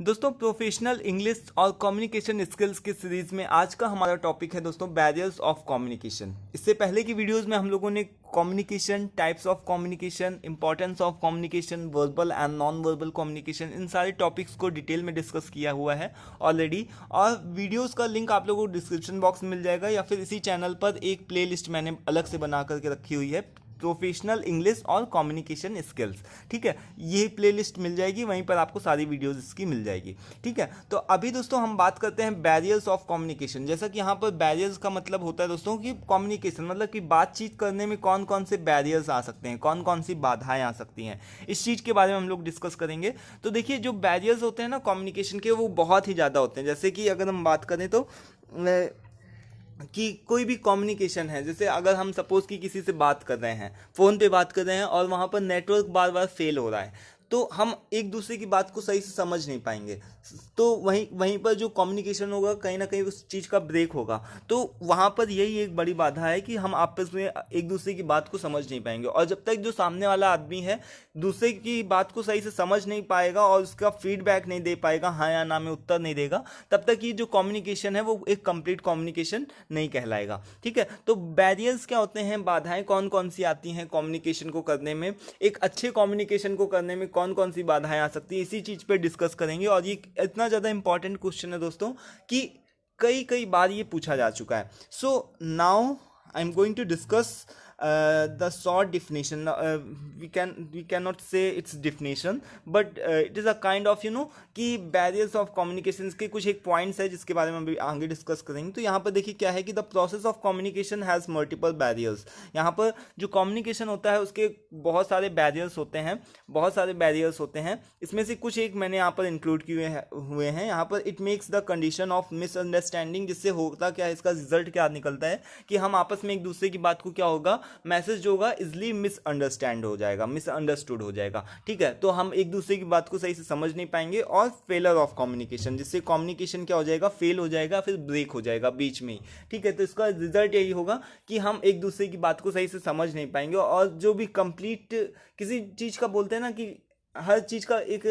दोस्तों professional English और communication skills की सीरीज में आज का हमारा टॉपिक है दोस्तों बैरियर्स ऑफ कम्युनिकेशन। इससे पहले की वीडियोस में हम लोगों ने communication, types of communication, importance of communication, verbal and non verbal communication, इन सारे टॉपिक्स को डिटेल में डिस्कस किया हुआ है ऑलरेडी। और वीडियोस का लिंक आप लोगों को डिस्क्रिप्शन बॉक्स में मिल जाएगा या फिर इसी चैनल पर एक प्लेलिस्ट मैंने अलग से बना करके रखी हुई है, प्रोफेशनल इंग्लिश और कम्युनिकेशन स्किल्स। ठीक है, ये प्लेलिस्ट मिल जाएगी, वहीं पर आपको सारी वीडियोस इसकी मिल जाएगी। ठीक है, तो अभी दोस्तों हम बात करते हैं बैरियर्स ऑफ कम्युनिकेशन। जैसा कि यहाँ पर बैरियर्स का मतलब होता है दोस्तों कि कम्युनिकेशन मतलब कि बातचीत करने में कौन कौन से बैरियर्स आ सकते हैं, कौन कौन सी बाधाएं आ सकती हैं, इस चीज़ के बारे में हम लोग डिस्कस करेंगे। तो देखिए, जो बैरियर्स होते हैं ना कम्युनिकेशन के, वो बहुत ही ज़्यादा होते हैं। जैसे कि अगर हम बात करें तो कि कोई भी कम्युनिकेशन है, जैसे अगर हम सपोज कि किसी से बात कर रहे हैं, फ़ोन पे बात कर रहे हैं और वहाँ पर नेटवर्क बार बार फेल हो रहा है, तो हम एक दूसरे की बात को सही से समझ नहीं पाएंगे। तो वहीं वहीं पर जो कम्युनिकेशन होगा कहीं ना कहीं उस चीज़ का ब्रेक होगा। तो वहाँ पर यही एक बड़ी बाधा है कि हम आपस में एक दूसरे की बात को समझ नहीं पाएंगे। और जब तक जो सामने वाला आदमी है दूसरे की बात को सही से समझ नहीं पाएगा और उसका फीडबैक नहीं दे पाएगा, हाँ या ना में उत्तर नहीं देगा, तब तक ये जो कम्युनिकेशन है वो एक कंप्लीट कम्युनिकेशन नहीं कहलाएगा। ठीक है, तो बैरियर्स क्या होते हैं, बाधाएं कौन कौन सी आती हैं कम्युनिकेशन को करने में, एक अच्छे कम्युनिकेशन को करने में कौन कौन सी बाधाएं आ सकती है, इसी चीज़ पे डिस्कस करेंगे। और ये इतना ज़्यादा इंपॉर्टेंट क्वेश्चन है दोस्तों कि कई कई बार ये पूछा जा चुका है। So now I am going to discuss the short definition. We cannot say its definition, but it is a kind of कि बैरियर्स ऑफ कम्युनिकेशन के कुछ एक पॉइंट्स है जिसके बारे में अभी आगे डिस्कस करेंगे। तो यहाँ पर देखिए क्या है कि the process of communication has multiple barriers. यहाँ पर जो कम्युनिकेशन होता है उसके बहुत सारे बैरियर्स होते हैं, इसमें से कुछ एक मैंने यहाँ पर इंक्लूड किए हुए हैं। यहाँ पर it makes the condition of misunderstanding, जिससे होता क्या है, इसका रिजल्ट क्या निकलता है कि हम आपस में एक दूसरे की बात को क्या होगा, मैसेज जो होगा इजली मिसअंडरस्टूड हो जाएगा। ठीक है, तो हम एक दूसरे की बात को सही से समझ नहीं पाएंगे। और फेलर ऑफ कम्युनिकेशन, जिससे कम्युनिकेशन क्या हो जाएगा, फेल हो जाएगा, फिर ब्रेक हो जाएगा बीच में ही। ठीक है, तो इसका रिजल्ट यही होगा कि हम एक दूसरे की बात को सही से समझ नहीं पाएंगे। और जो भी कंप्लीट किसी चीज़ का बोलते हैं ना कि हर चीज़ का एक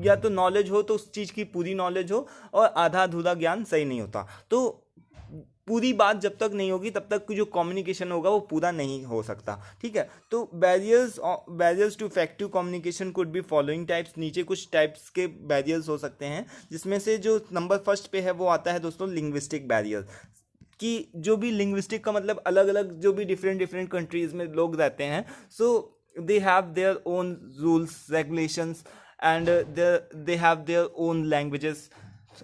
या तो नॉलेज हो तो उस चीज़ की पूरी नॉलेज हो, और आधा अधूरा ज्ञान सही नहीं होता। तो पूरी बात जब तक नहीं होगी तब तक जो कम्युनिकेशन होगा वो पूरा नहीं हो सकता। ठीक है, तो barriers to effective communication could be following types. नीचे कुछ टाइप्स के बैरियर्स हो सकते हैं, जिसमें से जो नंबर फर्स्ट पे है वो आता है दोस्तों लिंग्विस्टिक बैरियर। कि जो भी लिंग्विस्टिक का मतलब अलग अलग जो भी डिफरेंट कंट्रीज में लोग रहते हैं, so they have their own rules regulations and they have their own languages.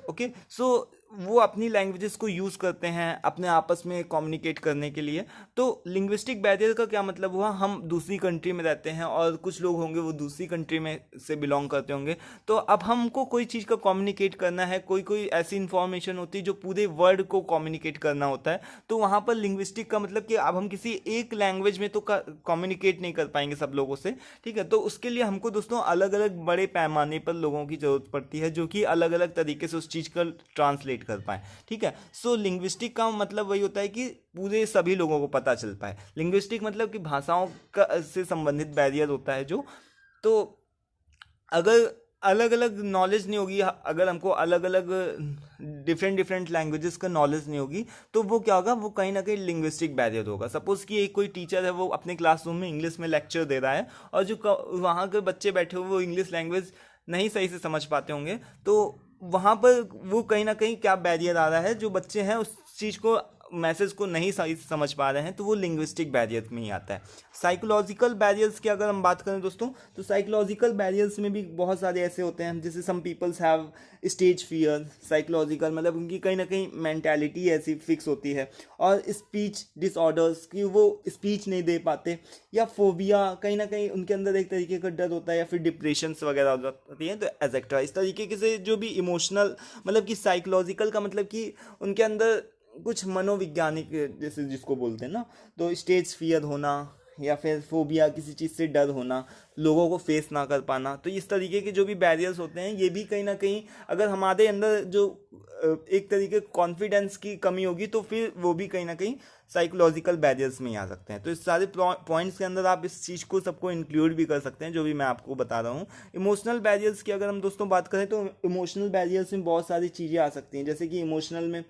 Okay, so वो अपनी लैंग्वेजेस को यूज़ करते हैं अपने आपस में कम्युनिकेट करने के लिए। तो लिंग्विस्टिक बैरियर का क्या मतलब हुआ, हम दूसरी कंट्री में रहते हैं और कुछ लोग होंगे वो दूसरी कंट्री में से बिलोंग करते होंगे। तो अब हमको कोई चीज़ का कम्युनिकेट करना है, कोई ऐसी इन्फॉर्मेशन होती है जो पूरे वर्ल्ड को कम्युनिकेट करना होता है। तो वहाँ पर लिंग्विस्टिक का मतलब कि अब हम किसी एक लैंग्वेज में तो कम्युनिकेट नहीं कर पाएंगे सब लोगों से। ठीक है, तो उसके लिए हमको दोस्तों अलग अलग बड़े पैमाने पर लोगों की ज़रूरत पड़ती है जो कि अलग अलग तरीके से उस चीज़ का ट्रांसलेट कर पाए। ठीक है, सो लिंग्विस्टिक का मतलब वही होता है कि पूरे सभी लोगों को पता चल पाए। लिंग्विस्टिक मतलब कि भाषाओं का से संबंधित बैरियर होता है जो। तो अगर अलग अलग नॉलेज नहीं होगी, अगर हमको अलग अलग डिफरेंट लैंग्वेजेस का नॉलेज नहीं होगी, तो वो क्या होगा, वो कहीं ना कहीं लिंग्विस्टिक बैरियर होगा। सपोज कि एक कोई टीचर है, वो अपने क्लासरूम में इंग्लिश में लेक्चर दे रहा है और जो वहाँ के बच्चे बैठे हुए वो इंग्लिश लैंग्वेज नहीं सही से समझ पाते होंगे, तो वहाँ पर वो कहीं ना कहीं क्या बैरियर आ रहा है, जो बच्चे हैं उस चीज़ को, मैसेज को नहीं सही से समझ पा रहे हैं, तो वो लिंग्विस्टिक बैरियर में ही आता है। साइकोलॉजिकल बैरियर्स की अगर हम बात करें दोस्तों, तो साइकोलॉजिकल बैरियर्स में भी बहुत सारे ऐसे होते हैं, जैसे some peoples have stage fear. Psychological मतलब उनकी कहीं ना कहीं मेंटालिटी ऐसी फिक्स होती है। और स्पीच डिसऑर्डर्स की, वो स्पीच नहीं दे पाते। या फोबिया, कहीं ना कहीं उनके अंदर एक तरीके का डर होता है, या फिर डिप्रेशंस वगैरह होती हैं, तो एजेक्ट्रा। इस तरीके के से जो भी इमोशनल मतलब कि साइकोलॉजिकल का मतलब कि उनके अंदर कुछ मनोवैज्ञानिक जैसे जिसको बोलते हैं ना, तो स्टेज फियर होना या फिर फोबिया, किसी चीज़ से डर होना, लोगों को फेस ना कर पाना, तो इस तरीके के जो भी बैरियर्स होते हैं ये भी कहीं ना कहीं अगर हमारे अंदर जो एक तरीके कॉन्फिडेंस की कमी होगी तो फिर वो भी कहीं ना कहीं साइकोलॉजिकल बैरियर्स में ही आ सकते हैं। तो इस सारे पॉइंट्स के अंदर आप इस चीज़ को सबको इंक्लूड भी कर सकते हैं जो भी मैं आपको बता रहा हूँ। इमोशनल बैरियर्स की अगर हम दोस्तों बात करें तो इमोशनल बैरियर्स में बहुत सारी चीज़ें आ सकती हैं, जैसे कि इमोशनल में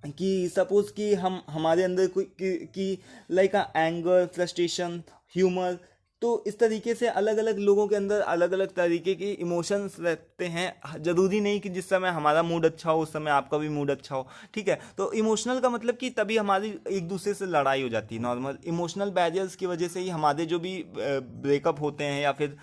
कि सपोज़ कि हम हमारे अंदर कोई कि लाइक एंगर, फ्रस्ट्रेशन, ह्यूमर, तो इस तरीके से अलग अलग लोगों के अंदर अलग अलग तरीके के इमोशंस रहते हैं। ज़रूरी नहीं कि जिस समय हमारा मूड अच्छा हो उस समय आपका भी मूड अच्छा हो, ठीक है। तो इमोशनल का मतलब कि तभी हमारी एक दूसरे से लड़ाई हो जाती है। नॉर्मल इमोशनल बैरियर्स की वजह से ही हमारे जो भी ब्रेकअप होते हैं या फिर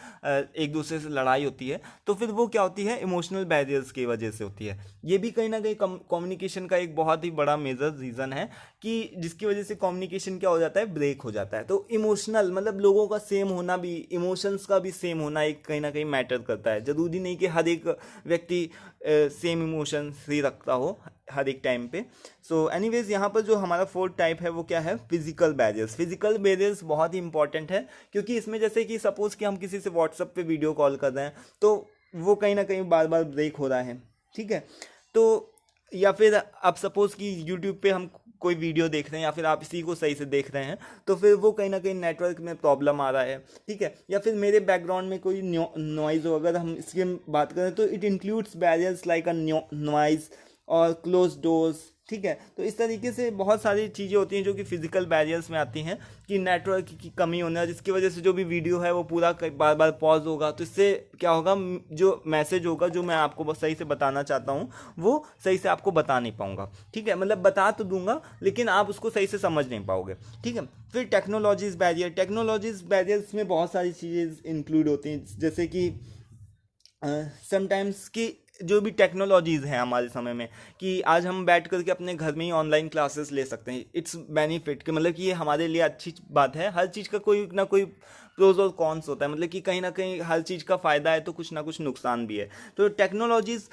एक दूसरे से लड़ाई होती है, तो फिर वो क्या होती है, इमोशनल बैरियर्स की वजह से होती है। ये भी कहीं ना कहीं कम्युनिकेशन का एक बहुत ही बड़ा मेजर रीज़न है कि जिसकी वजह से कम्युनिकेशन क्या हो जाता है, ब्रेक हो जाता है। तो इमोशनल मतलब लोगों का सेम होना भी, इमोशंस का भी सेम होना एक कहीं ना कहीं मैटर करता है। ज़रूरी नहीं कि हर एक व्यक्ति सेम इमोशंस ही रखता हो हर एक टाइम पे। सो एनीवेज यहाँ पर जो हमारा फोर्थ टाइप है वो क्या है, फिजिकल बैरियर्स। फिजिकल बैरियर्स बहुत ही इंपॉर्टेंट है क्योंकि इसमें जैसे कि सपोज़ कि हम किसी से व्हाट्सएप पे वीडियो कॉल कर रहे हैं तो वो कहीं ना कहीं बार बार ब्रेक हो रहा है, ठीक है। तो या फिर आप सपोज़ कि यूट्यूब पे हम कोई वीडियो देख रहे हैं या फिर आप इसी को सही से देख रहे हैं तो फिर वो कहीं ना कहीं नेटवर्क में प्रॉब्लम आ रहा है, ठीक है। या फिर मेरे बैकग्राउंड में कोई नॉइज़ हो, अगर हम इसकी बात करें तो it includes barriers like a noise और क्लोज डोर्स, ठीक है। तो इस तरीके से बहुत सारी चीज़ें होती हैं जो कि फिजिकल बैरियर्स में आती हैं कि नेटवर्क की कमी होना, जिसकी वजह से जो भी वीडियो है वो पूरा बार बार पॉज होगा। तो इससे क्या होगा, जो मैसेज होगा जो मैं आपको बस सही से बताना चाहता हूँ वो सही से आपको बता नहीं पाऊंगा, ठीक है। मतलब बता तो दूंगा लेकिन आप उसको सही से समझ नहीं पाओगे, ठीक है। फिर टेक्नोलॉजीज बैरियर, टेक्नोलॉजीज बैरियर्स में बहुत सारी चीज़ें इंक्लूड होती हैं, जैसे कि समटाइम्स कि जो भी टेक्नोलॉजीज़ हैं हमारे समय में कि आज हम बैठ करके अपने घर में ही ऑनलाइन क्लासेस ले सकते हैं। इट्स बेनिफिट कि मतलब कि ये हमारे लिए अच्छी बात है। हर चीज़ का कोई ना कोई प्रोज और कॉन्स होता है, मतलब कि कहीं ना कहीं हर चीज़ का फ़ायदा है तो कुछ ना कुछ नुकसान भी है। तो टेक्नोलॉजीज़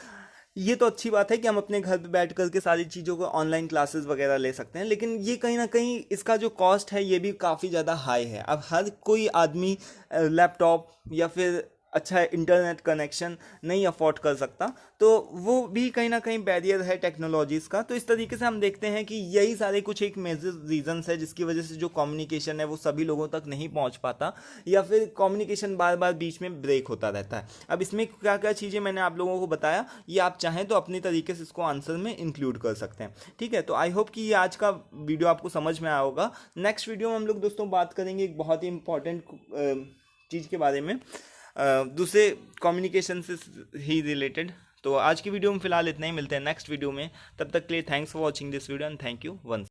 ये तो अच्छी बात है कि हम अपने घर पे बैठ करके सारी चीज़ों को ऑनलाइन क्लासेस वगैरह ले सकते हैं, लेकिन ये कहीं ना कहीं इसका जो कॉस्ट है ये भी काफ़ी ज़्यादा हाई है। अब हर कोई आदमी लैपटॉप या फिर अच्छा इंटरनेट कनेक्शन नहीं अफोर्ड कर सकता, तो वो भी कहीं ना कहीं बैरियर है टेक्नोलॉजीज़ का। तो इस तरीके से हम देखते हैं कि यही सारे कुछ एक मेजर रीजंस है जिसकी वजह से जो कम्युनिकेशन है वो सभी लोगों तक नहीं पहुंच पाता या फिर कम्युनिकेशन बार बार बीच में ब्रेक होता रहता है। अब इसमें क्या क्या चीज़ें मैंने आप लोगों को बताया, ये आप चाहें तो अपनी तरीके से इसको आंसर में इंक्लूड कर सकते हैं, ठीक है। तो आई होप कि ये आज का वीडियो आपको समझ में आया होगा। नेक्स्ट वीडियो में हम लोग दोस्तों बात करेंगे एक बहुत ही इंपॉर्टेंट चीज़ के बारे में, दूसरे कम्युनिकेशन से ही रिलेटेड। तो आज की वीडियो में फिलहाल इतना ही, मिलते हैं नेक्स्ट वीडियो में। तब तक के लिए thanks for watching this video and thank you once.